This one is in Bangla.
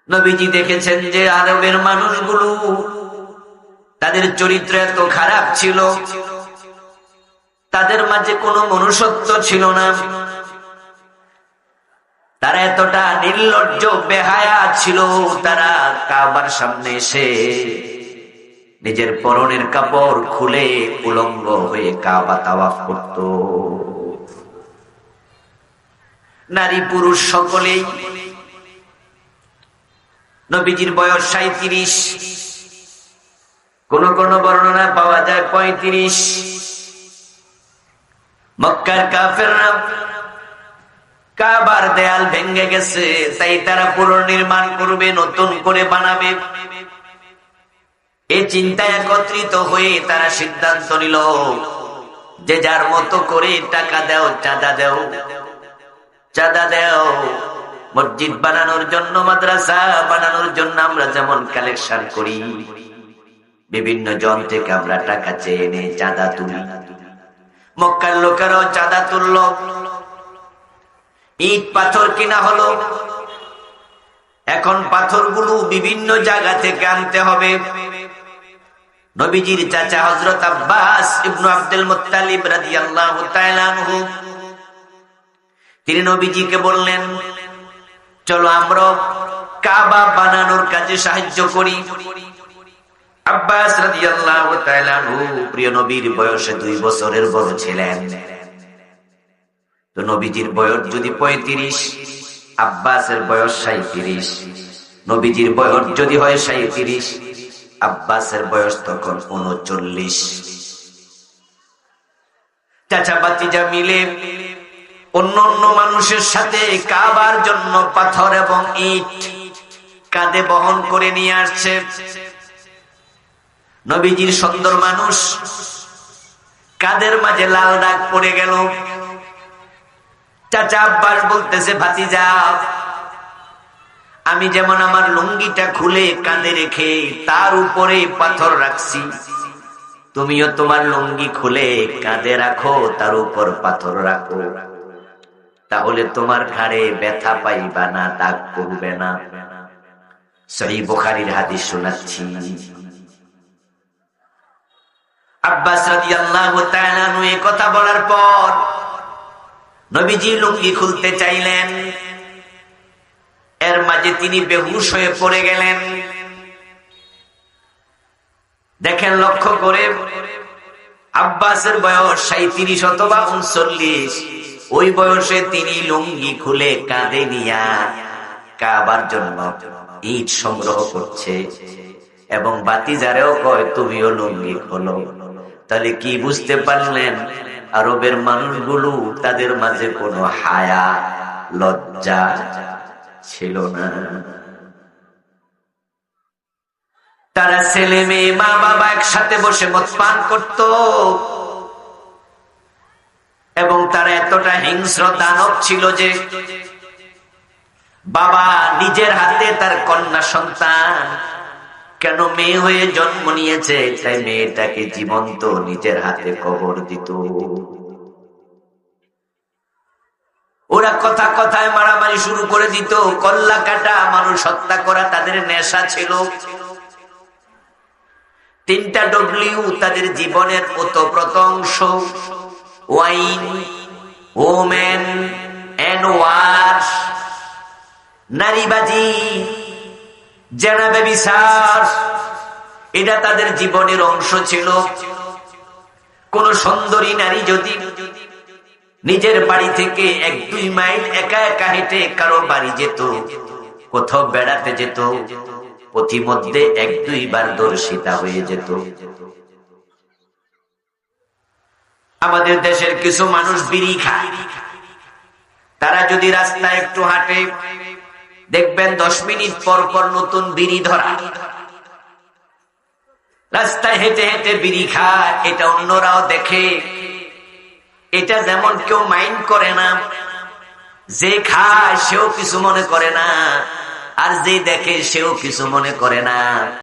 নবীজি দেখেছেন যে আরবের মানুষগুলো তাদের চরিত্র এত খারাপ ছিল, তাদের মাঝে কোনো মনুষ্যত্ব ছিল না, তারা এতটা নির্লজ্জ বেহায়া ছিল। তারা কাবার সামনে এসে নিজের পরনের কাপড় খুলে উলঙ্গ হয়ে কাবা তাওয়াফ করত। নারী পুরুষ সকলেই। নবীজির বয়স 37, কোন কোন বর্ণনা পাওয়া যায় 35। মক্কার কাফেররা কাবার দেয়াল ভেঙে গেছে, তাই তারা পুনর্নির্মাণ করবে, নতুন করে বানাবে। এই চিন্তায় একত্রিত হয়ে তারা সিদ্ধান্ত নিল যে যার মতো করে টাকা দাও, চাঁদা দাও, চাঁদা দাও। মসজিদ বানানোর জন্য, মাদ্রাসা বানানোর জন্য আমরা যেমন কালেকশন করি, বিভিন্ন জন থেকে আমরা টাকা চেয়ে এনে চাঁদা তুলি। মক্কার লোকেরাও চাঁদা তুলল, ইট পাথর কিনা হলো। এখন পাথরগুলো বিভিন্ন জায়গা থেকে আনতে হবে। নবীজির চাচা হযরত আব্বাস ইবনে আব্দুল মুত্তালিব রাদিয়াল্লাহু তাআলা আনহু, তিনি নবীজিকে বললেন, চলো আমরা কাবা বানানোর কাজে সাহায্য করি। আব্বাস রাদিয়াল্লাহু তাআলা আনহু প্রিয় নবীর বয়সে 2 বছরের বড় ছিলেন। তো নবীজির বয়স যদি 35, আব্বাসের বয়স 37। নবীজির বয়স যদি হয় 37, আব্বাসের বয়স তখন 39। চাচা ভাতিজা মিলে অন্য অন্য মানুষের সাথে কাবার জন্য পাথর এবং ইট কাঁধে বহন করে নিয়ে আসছে। নবীজির সুন্দর মানুষ, কাঁধের মাঝে লাল দাগ পড়ে গেল। চাচা আব্বাস বলতেছে, ভাতিজা, আমি যেমন আমার লুঙ্গিটা খুলে কাঁধে রেখে তার উপরে পাথর রাখছি, তুমিও তোমার লুঙ্গি খুলে কাঁধে রাখো, তার উপর পাথর রাখো, তাহলে তোমার ঘাড়ে ব্যথা পাইবা না, দাগ পড়বে না। সহিহ বুখারীর হাদিস শোনাচ্ছি। আব্বাস রাদিয়াল্লাহু তাআলা আনহু এই কথা বলার পর নবীজি লুঙ্গি খুলতে চাইলেন, এর মাঝে তিনি বেহুশ হয়ে পড়ে গেলেন। দেখেন লক্ষ্য করে, আব্বাসের বয়স 37 অথবা 39। ওই বয়সে তিনি লুঙ্গি খুলে কাঁধে নিয়া কাবার জন্য ইট সংগ্রহ করছে এবং বাতিজারেও কয়, তুমিও লুঙ্গি খোলো। তাহলে কি বুঝতে পারলেন? আরবের মানুষগুলো, তাদের মাঝে কোনো হায়া লজ্জা ছিল না। তারা ছেলে মেয়ে মা বাবা একসাথে বসে মদ পান করত এবং তারা এতটা হিংস্র দানব ছিল যে বাবা নিজের হাতে তার কন্যা সন্তান, কেন মেয়ে হয়ে জন্ম নিয়েছে, তাই মেয়েটাকে জীবন্ত নিজের হাতে কবর দিত। ওরা কথা কথায় মারামারি শুরু করে দিত, কল্লা কাটা, মানুষ হত্যা করা তাদের নেশা ছিল। 3টা ডব্লিউ তাদের জীবনের ওতপ্রোত অংশ: ওয়াইন, ওমেন এন্ড ওয়ার। নারীবাজি, জেনা, ব্যভিচার, এটা তাদের জীবনের অংশ ছিল। কোন সুন্দরী নারী যদি নিজের বাড়ি থেকে 1-2 মাইল একা একা হেঁটে কারো বাড়ি যেত, কোথাও বেড়াতে যেত, পথিমধ্যে 1-2 বার ধর্ষিতা হয়ে যেত। আমাদের দেশের কিছু মানুষ বিড়ি খায়, তারা যদি রাস্তায় একটু হাঁটে, দেখবেন 10 মিনিট পর পর নতুন বিড়ি ধরা। রাস্তায় হেঁটে হেঁটে বিড়ি খায়, এটা অন্যরাও দেখে। এটা যেমন কেউ মাইন্ড করে না, যে খায় সেও কিছু মনে করে না, আর যে দেখে সেও কিছু মনে করে না।